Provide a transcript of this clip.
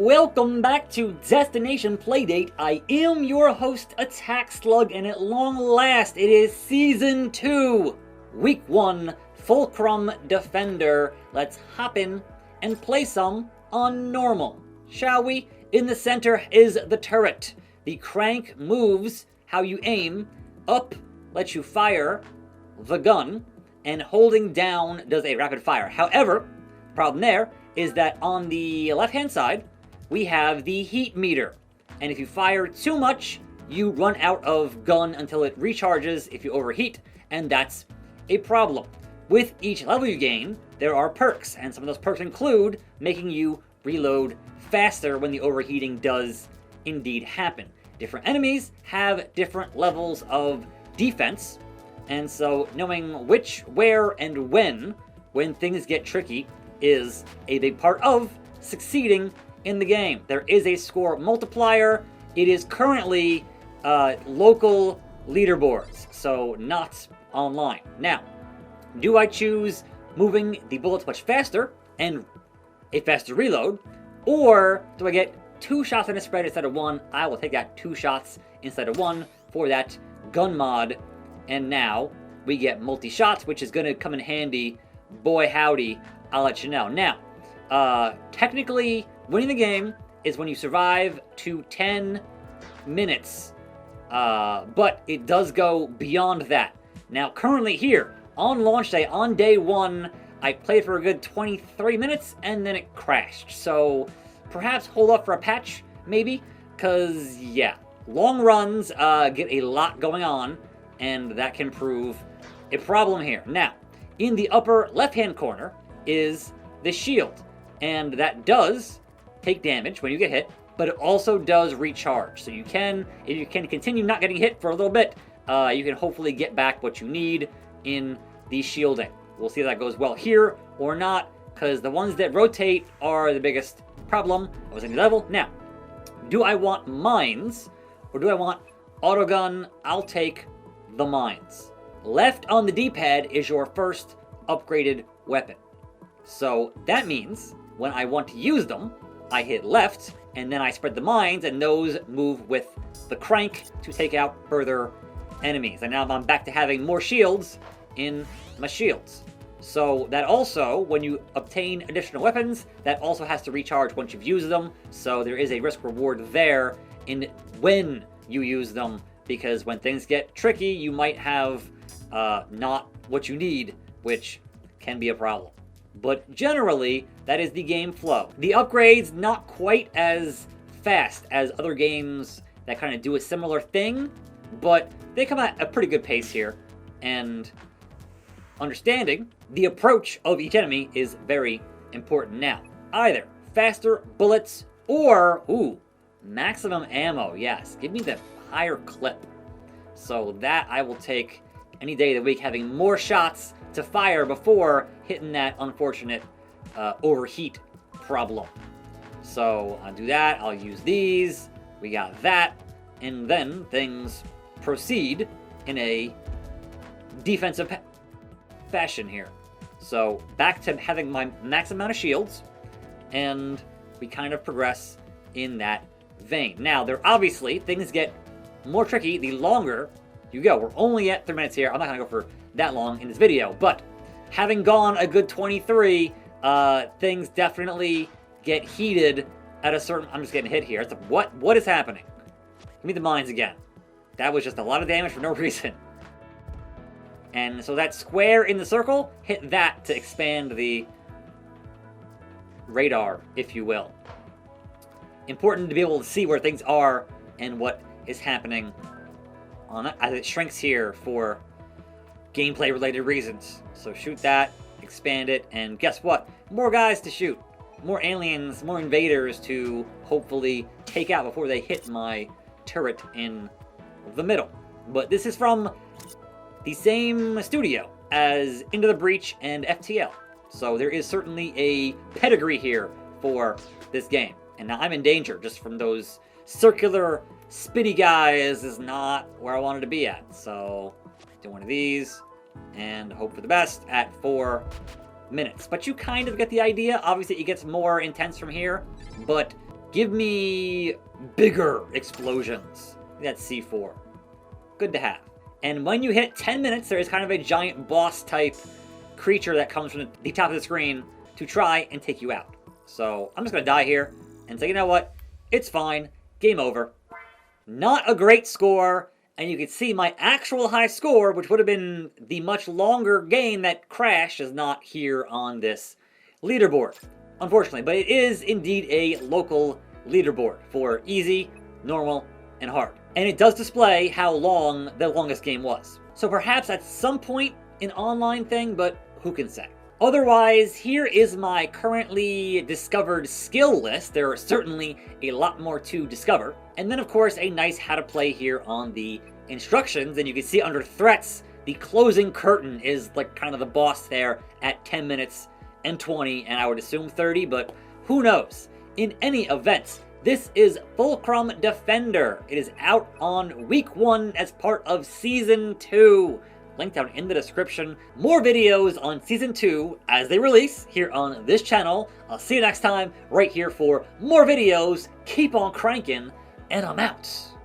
welcome back to Destination Playdate. I am your host, Attack Slug, and at long last, it is Season 2, Week 1, Fulcrum Defender. Let's hop in and play some on normal, shall we? In the center is the turret. The crank moves how you aim. Up lets you fire the gun, and holding down does a rapid fire. However, the problem there is that on the left-hand side, we have the heat meter. And if you fire too much, you run out of gun until it recharges if you overheat, and that's a problem. With each level you gain, there are perks, and some of those perks include making you reload faster when the overheating does indeed happen. Different enemies have different levels of defense, and so knowing which, where, and when things get tricky is a big part of succeeding in the game. There is a score multiplier. It is currently local leaderboards, so not online. Now, do I choose moving the bullets much faster and a faster reload, or do I get 2 shots in a spread instead of 1? I will take that 2 shots instead of 1 for that gun mod, and now we get multi-shots, which is going to come in handy. Boy howdy, I'll let you know. Now, technically, winning the game is when you survive to 10 minutes, but it does go beyond that. Now, currently here, on launch day, on day 1, I played for a good 23 minutes, and then it crashed. So, perhaps hold up for a patch, maybe, because, yeah, long runs get a lot going on, and that can prove a problem here. Now, in the upper left-hand corner is the shield, and that does take damage when you get hit, but it also does recharge. So you can, if you can continue not getting hit for a little bit, you can hopefully get back what you need in the shielding. We'll see if that goes well here or not, because the ones that rotate are the biggest problem of any level. Now, do I want mines or do I want autogun? I'll take the mines. Left on the D-pad is your first upgraded weapon. So that means when I want to use them, I hit left, and then I spread the mines, and those move with the crank to take out further enemies. And now I'm back to having more shields in my shields. So that also, when you obtain additional weapons, that also has to recharge once you've used them. So there is a risk reward there in when you use them, because when things get tricky, you might have not what you need, which can be a problem. But generally, that is the game flow. The upgrades, not quite as fast as other games that kind of do a similar thing, but they come at a pretty good pace here. And understanding the approach of each enemy is very important now. Either faster bullets or, maximum ammo. Yes, give me the higher clip. So that I will take any day of the week, having more shots to fire before hitting that unfortunate overheat problem. So I'll do that. I'll use these. We got that. And then things proceed in a defensive fashion here. So back to having my max amount of shields, and we kind of progress in that vein. Now, there obviously things get more tricky the longer you go. We're only at 3 minutes here. I'm not gonna go for that long in this video, but having gone a good 23, things definitely get heated at a certain... I'm just getting hit here. It's like, what is happening? Give me the mines again. That was just a lot of damage for no reason. And so that square in the circle, hit that to expand the radar, if you will. Important to be able to see where things are and what is happening on it, as it shrinks here for gameplay related reasons. So shoot that, expand it, and guess what? More guys to shoot. More aliens, more invaders to hopefully take out before they hit my turret in the middle. But this is from the same studio as Into the Breach and FTL. So there is certainly a pedigree here for this game. And now I'm in danger just from those circular spitty guys is not where I wanted to be at. So do one of these and hope for the best at 4 minutes. But you kind of get the idea. Obviously it gets more intense from here, but Give me bigger explosions. That's C4. Good to have. And when you hit 10 minutes, there is kind of a giant boss type creature that comes from the top of the screen to try and take you out. So I'm just going to die here and say, you know what? It's fine. Game over. Not a great score. And you can see my actual high score, which would have been the much longer game that crashed, is not here on this leaderboard, unfortunately. But it is indeed a local leaderboard for easy, normal, and hard. And it does display how long the longest game was. So perhaps at some point an online thing, but who can say? Otherwise, here is my currently discovered skill list. There are certainly a lot more to discover. And then, of course, a nice how to play here on the instructions. And you can see under threats, the closing curtain is like kind of the boss there at 10 minutes and 20, and I would assume 30, but who knows? In any event, this is Fulcrum Defender. It is out on week 1 as part of season 2. Link down in the description. More videos on season 2 as they release here on this channel. I'll see you next time right here for more videos. Keep on cranking, and I'm out.